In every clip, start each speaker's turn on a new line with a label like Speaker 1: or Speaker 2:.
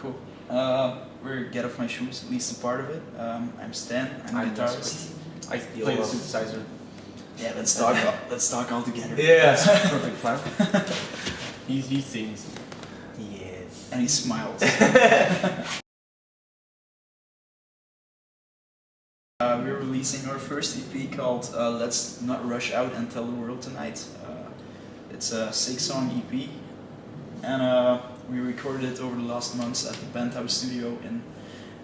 Speaker 1: cool. We're Get Off My Shoes, at least a part of it. I'm Stan, I'm a guitarist.
Speaker 2: I play the synthesizer.
Speaker 1: Yeah, let's talk all together.
Speaker 2: Yeah, that's a perfect plan. He sings.
Speaker 1: Yes. And he smiles. We're releasing our first EP called Let's Not Rush Out and Tell the World Tonight. It's a 6-song EP, and we recorded it over the last months at the Penthouse Studio in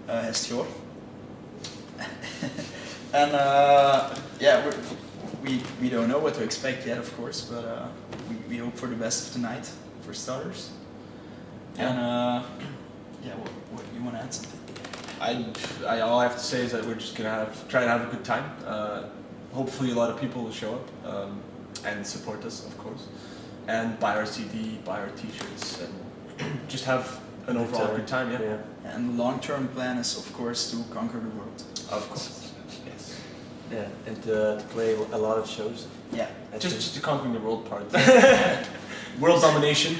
Speaker 1: Hestfjord. And yeah, we don't know what to expect yet, of course, but we hope for the best of tonight, for starters. And yeah, what you want to add something?
Speaker 2: All I have to say is that we're just gonna try and have a good time. Hopefully, a lot of people will show up and support us, of course, and buy our CD, buy our T-shirts, and just have an overall good time. Yeah.
Speaker 1: And the long-term plan is, of course, to conquer the world.
Speaker 2: Of course. Yes.
Speaker 3: Yeah, and to play a lot of shows.
Speaker 1: Yeah.
Speaker 2: Just to conquer the world part. World domination.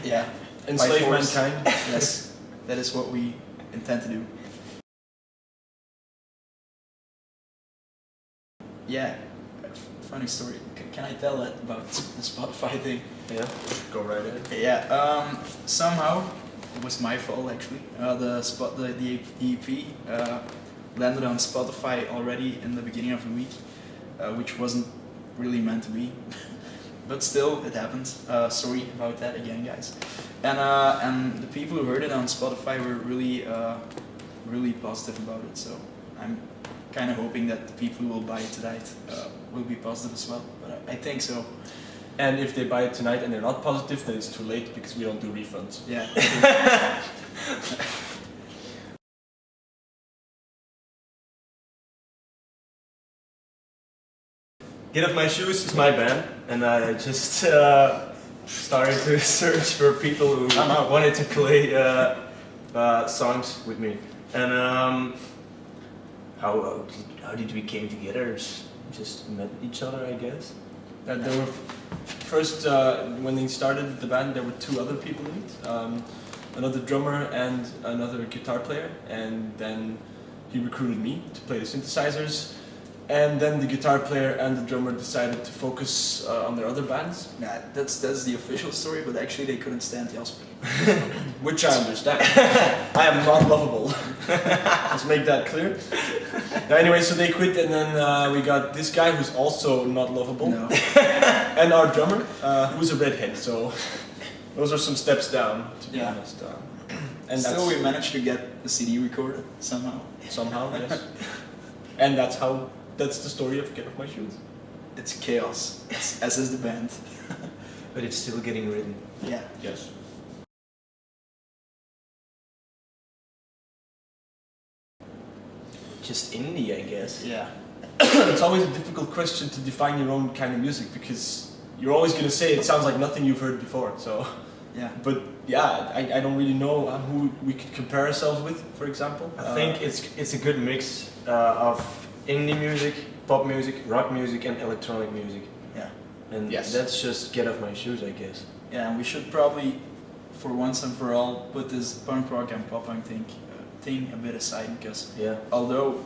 Speaker 1: Yeah.
Speaker 2: Enslave mankind.
Speaker 1: Yes. That is what we intend to do. Yeah, funny story. Can I tell that about the Spotify thing?
Speaker 2: Yeah, go right ahead.
Speaker 1: Yeah, somehow it was my fault actually. The EP landed on Spotify already in the beginning of the week, which wasn't really meant to be, but still it happened. Sorry about that again, guys. And the people who heard it on Spotify were really positive about it. So I'm kind of hoping that the people who will buy it tonight will be positive as well, but I think so.
Speaker 2: And if they buy it tonight and they're not positive, then it's too late because we don't do refunds.
Speaker 1: Yeah.
Speaker 3: Get Off My Shoes is my band, and I just started to search for people who wanted to play songs with me. And how did we came together? Just met each other, I guess.
Speaker 2: There were first when they started the band, there were 2 other people in it, another drummer and another guitar player, and then he recruited me to play the synthesizers, and then the guitar player and the drummer decided to focus on their other bands.
Speaker 1: Nah, that's the official story, but actually they couldn't stand Jasper.
Speaker 2: Which I understand. I am not lovable. Let's make that clear. Now, anyway, so they quit, and then we got this guy who's also not lovable,
Speaker 1: No.
Speaker 2: and our drummer who's a redhead. So those are some steps down, to be honest.
Speaker 1: And still, we managed to get the CD recorded somehow.
Speaker 2: Somehow, yes. And that's the story of Get Off My Shoes.
Speaker 1: It's chaos, as is the band.
Speaker 3: But it's still getting written.
Speaker 1: Yeah.
Speaker 2: Yes.
Speaker 3: Just indie, I guess.
Speaker 1: Yeah.
Speaker 2: It's always a difficult question to define your own kind of music because you're always going to say it sounds like nothing you've heard before. So,
Speaker 1: yeah.
Speaker 2: But yeah, I don't really know who we could compare ourselves with, for example.
Speaker 3: I think it's a good mix of indie music, pop music, rock music, and electronic music.
Speaker 1: Yeah.
Speaker 3: And that's just Get Off My Shoes, I guess.
Speaker 1: Yeah, and we should probably, for once and for all, put this punk rock and pop punk thing a bit aside, because although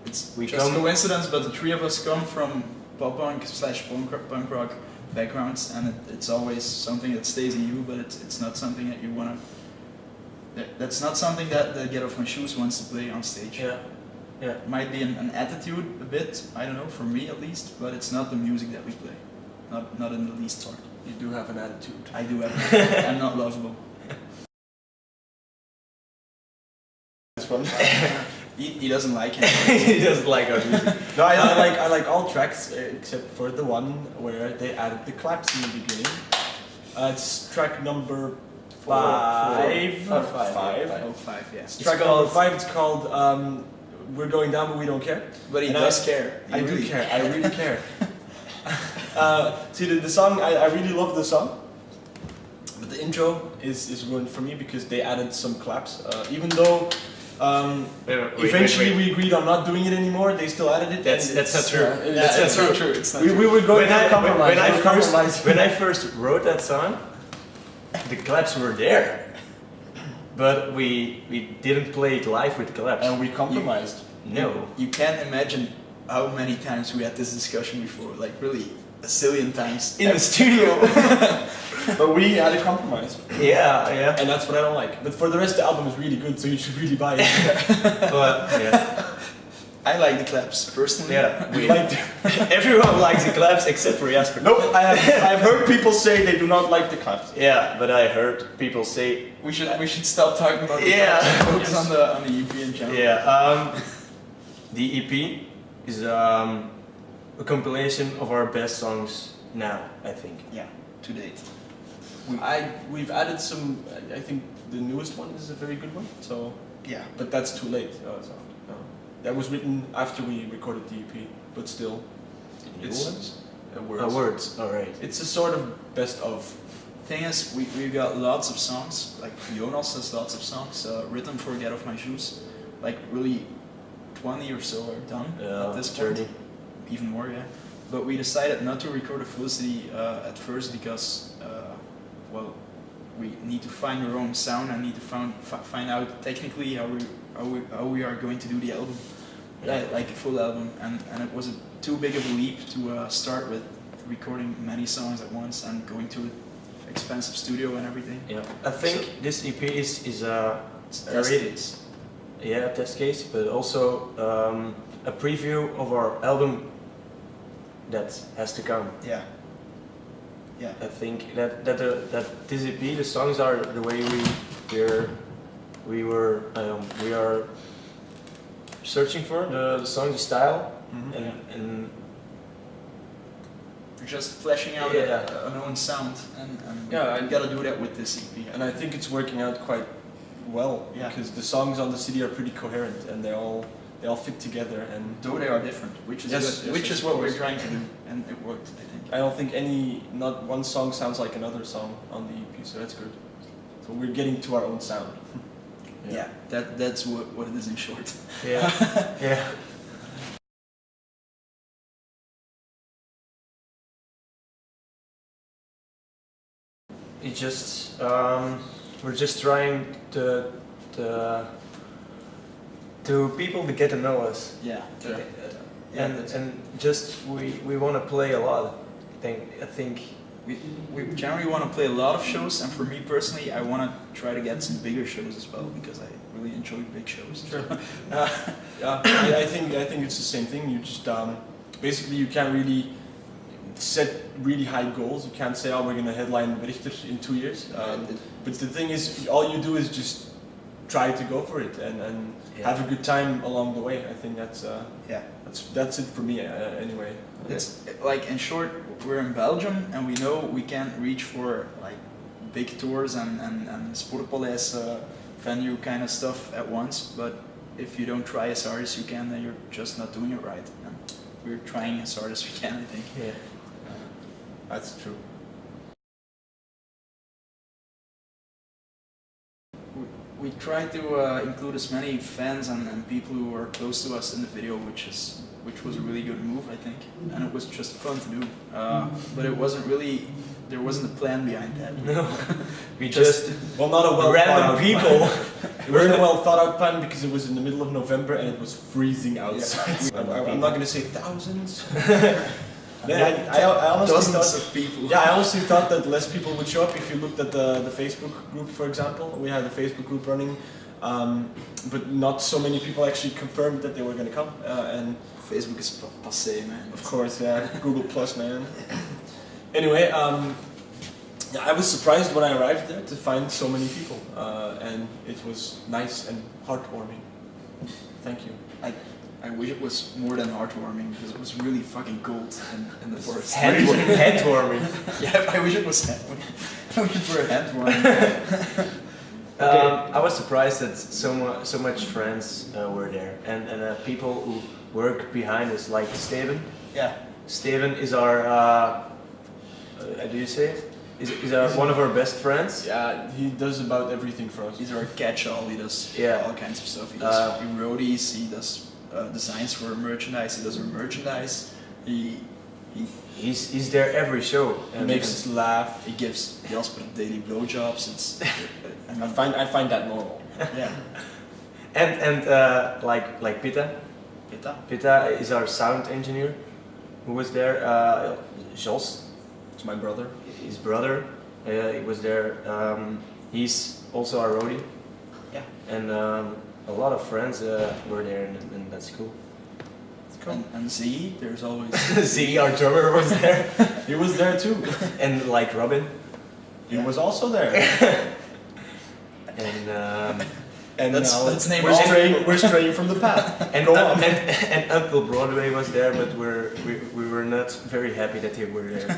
Speaker 1: it's just a coincidence, but the 3 of us come from pop punk / punk rock backgrounds, and it's always something that stays in you, but it's not something that you want to. That's not something that Get Off My Shoes wants to play on stage.
Speaker 3: Yeah. Yeah.
Speaker 1: It might be an attitude a bit, I don't know, for me at least, but it's not the music that we play. Not in the least part.
Speaker 2: You do have an attitude.
Speaker 1: I do have. I'm not lovable.
Speaker 2: It's fun.
Speaker 1: He doesn't like it.
Speaker 3: He doesn't like our music.
Speaker 2: No, I like all tracks except for the one where they added the claps in the beginning. It's track number 5.
Speaker 1: Five, yeah.
Speaker 2: Track number 5. It's called We're Going Down But We Don't Care.
Speaker 1: But he does care.
Speaker 2: I do care. I really care. See, the song, I really love the song. But the intro is ruined for me because they added some claps. Even though eventually we agreed on not doing it anymore, they still added it.
Speaker 3: That's not true.
Speaker 1: That's not true. It's not true.
Speaker 2: We were going to compromise.
Speaker 3: When I first wrote that song, the claps were there. but we didn't play it live with Collapse.
Speaker 2: And we compromised.
Speaker 3: No.
Speaker 1: You can't imagine how many times we had this discussion before, like really a zillion times
Speaker 3: In the studio.
Speaker 2: But we had a compromise.
Speaker 3: Yeah, yeah.
Speaker 2: And that's what I don't like. But for the rest, the album is really good, so you should really buy it.
Speaker 3: But yeah.
Speaker 1: I like the claps personally.
Speaker 3: Yeah.
Speaker 2: We liked it.
Speaker 3: Everyone likes the Collapse except for Jasper.
Speaker 2: Nope, I've heard people say they do not like the claps.
Speaker 3: Yeah, but I heard people say.
Speaker 1: We should stop talking about the
Speaker 3: Yeah.
Speaker 1: claps and focus on the EP in general.
Speaker 3: Yeah. The EP is a compilation of our best songs now, I think.
Speaker 1: Yeah, to date.
Speaker 2: We've added some. I think the newest one is a very good one. So,
Speaker 1: Yeah.
Speaker 2: but that's too late. That was written after we recorded the EP, but still, it's words.
Speaker 3: Words, alright.
Speaker 2: It's a sort of best of.
Speaker 1: Thing is, we've got lots of songs, like Jonas has lots of songs written for Get Off My Shoes. Like really 20 or so are done at this point.
Speaker 3: 30.
Speaker 1: Even more, yeah. But we decided not to record a Felicity at first because, well, we need to find our own sound and need to find out technically how we are going to do the album, like a full album, and it was too big of a leap to start with recording many songs at once and going to an expensive studio and everything.
Speaker 3: Yeah, I think this EP is a
Speaker 1: Test case.
Speaker 3: Yeah, test case, but also a preview of our album that has to come.
Speaker 1: Yeah. Yeah.
Speaker 3: I think that this EP, the songs are the way we are searching for the song, the style, and
Speaker 1: We're just fleshing out an own sound, and
Speaker 2: Yeah,
Speaker 1: we gotta do that with this EP.
Speaker 2: And I think it's working out quite well,
Speaker 1: Yeah.
Speaker 2: because the songs on the CD are pretty coherent and they all fit together. And
Speaker 1: Though they are different, which is
Speaker 2: Yes,
Speaker 1: good,
Speaker 2: yes,
Speaker 1: which
Speaker 2: yes,
Speaker 1: is
Speaker 2: of
Speaker 1: what we're
Speaker 2: course.
Speaker 1: trying to do, and it worked, I think.
Speaker 2: I don't think not one song sounds like another song on the EP, so that's good. So we're getting to our own sound.
Speaker 1: Yeah, that's what it is in short.
Speaker 3: yeah, yeah. It's just we're just trying to people to get to know us.
Speaker 1: Yeah.
Speaker 3: And just we want to play a lot. I think
Speaker 1: We generally want to play a lot of shows, and for me personally, I want to try to get some bigger shows as well because I really enjoy big shows.
Speaker 2: Sure. Yeah, I think it's the same thing. You just basically you can't really set really high goals. You can't say, oh, we're gonna headline Richter in 2 years. But the thing is, all you do is just try to go for it and have a good time along the way. I think that's it for me anyway.
Speaker 1: It's like, in short, we're in Belgium and we know we can't reach for like big tours and Sportpaleis venue kind of stuff at once, but if you don't try as hard as you can, then you're just not doing it right. And we're trying as hard as we can, I think.
Speaker 3: yeah.
Speaker 2: That's true.
Speaker 1: We try to include as many fans and people who are close to us in the video, which was a really good move, I think, and it was just fun to do. But it wasn't really, there wasn't a plan behind that.
Speaker 3: No, we just
Speaker 2: Well, not a well
Speaker 3: random people.
Speaker 2: It wasn't a well thought out plan because it was in the middle of November and it was freezing outside. I'm not gonna say thousands. I honestly
Speaker 1: Dozens
Speaker 2: thought,
Speaker 1: of people.
Speaker 2: yeah, I honestly thought that less people would show up. If you looked at the Facebook group, for example, we had a Facebook group running, but not so many people actually confirmed that they were going to come. And
Speaker 1: Facebook is passé, man.
Speaker 2: of course, yeah, Google Plus, man. Anyway, yeah, I was surprised when I arrived there to find so many people, and it was nice and heartwarming. Thank you.
Speaker 1: I wish it was more than heartwarming because it was really fucking cold in the forest.
Speaker 3: Headwarming.
Speaker 1: Yeah, I wish it was headwarming. I wish it were headwarming.
Speaker 3: I was surprised that so much friends were there, and people who work behind us, like Steven.
Speaker 1: Yeah.
Speaker 3: Steven is our, do you say it? Is one of our best friends.
Speaker 2: Yeah, he does about everything for us.
Speaker 1: He's our catch-all. He does all kinds of stuff. He does roadies. He does designs for merchandise. He does our merchandise. He
Speaker 3: He's there every show.
Speaker 2: He makes us laugh.
Speaker 1: He gives Jasper daily blowjobs. It's I mean,
Speaker 2: I find that normal.
Speaker 1: yeah.
Speaker 3: And like Pita. Pita is our sound engineer, who was there. Jos,
Speaker 2: It's my brother.
Speaker 3: his brother, he was there. He's also our roadie.
Speaker 1: Yeah.
Speaker 3: And a lot of friends were there, and that's cool.
Speaker 1: And Z, there's always
Speaker 3: See, our drummer was there,
Speaker 2: He was there too.
Speaker 3: and like Robin,
Speaker 2: He was also there.
Speaker 3: and
Speaker 2: And
Speaker 1: let's name
Speaker 2: we're
Speaker 1: all-
Speaker 2: straying from the path.
Speaker 3: and,
Speaker 2: Go on.
Speaker 3: and Uncle Broadway was there, but we were not very happy that they were there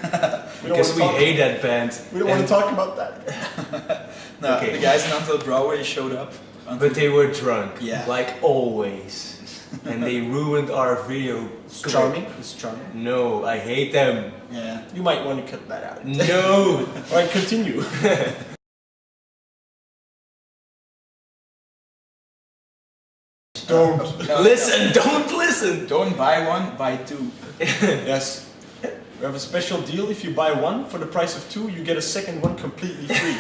Speaker 3: because we hate that band.
Speaker 2: We don't want to talk about that.
Speaker 1: no,
Speaker 3: Okay.
Speaker 1: the guys in Until Broadway showed up.
Speaker 3: But they were drunk,
Speaker 1: Yeah.
Speaker 3: like always, and they ruined our video.
Speaker 2: It's charming. It's charming.
Speaker 3: No, I hate them.
Speaker 1: Yeah.
Speaker 2: You might want to cut that out.
Speaker 3: No.
Speaker 2: All right, continue. Don't.
Speaker 1: No,
Speaker 3: Listen, don't listen.
Speaker 1: Don't buy one, buy two.
Speaker 2: Yes. We have a special deal. If you buy one for the price of two, you get a second one completely free.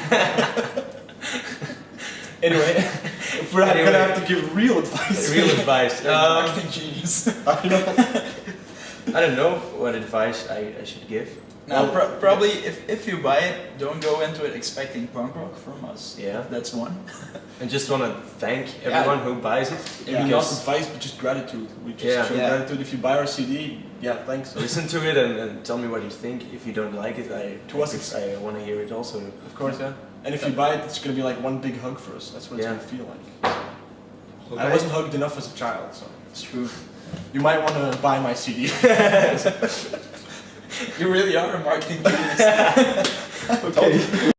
Speaker 2: Anyway, if we're
Speaker 3: Anyway.
Speaker 2: gonna have to give real advice.
Speaker 3: Real advice.
Speaker 1: Marketing genius.
Speaker 2: I know.
Speaker 3: I don't know what advice I should give.
Speaker 1: Now, probably if you buy it, don't go into it expecting punk rock from us.
Speaker 3: Yeah.
Speaker 1: That's one.
Speaker 3: And just want to thank everyone who buys it.
Speaker 1: Yeah.
Speaker 2: Maybe not advice, but just gratitude. We just
Speaker 3: Yeah.
Speaker 2: show
Speaker 1: Yeah.
Speaker 2: gratitude. If you buy our CD, yeah, thanks.
Speaker 3: Listen to it and tell me what you think. If you don't like it,
Speaker 2: To us it's-
Speaker 3: I want to hear it also.
Speaker 2: Of course, yeah. And if you buy it, it's gonna be like one big hug for us. That's what it's
Speaker 3: Yeah.
Speaker 2: gonna feel like. I wasn't hugged enough as a child, so
Speaker 1: It's true.
Speaker 2: you might want to buy my CD.
Speaker 1: You really are a marketing genius.
Speaker 2: Okay.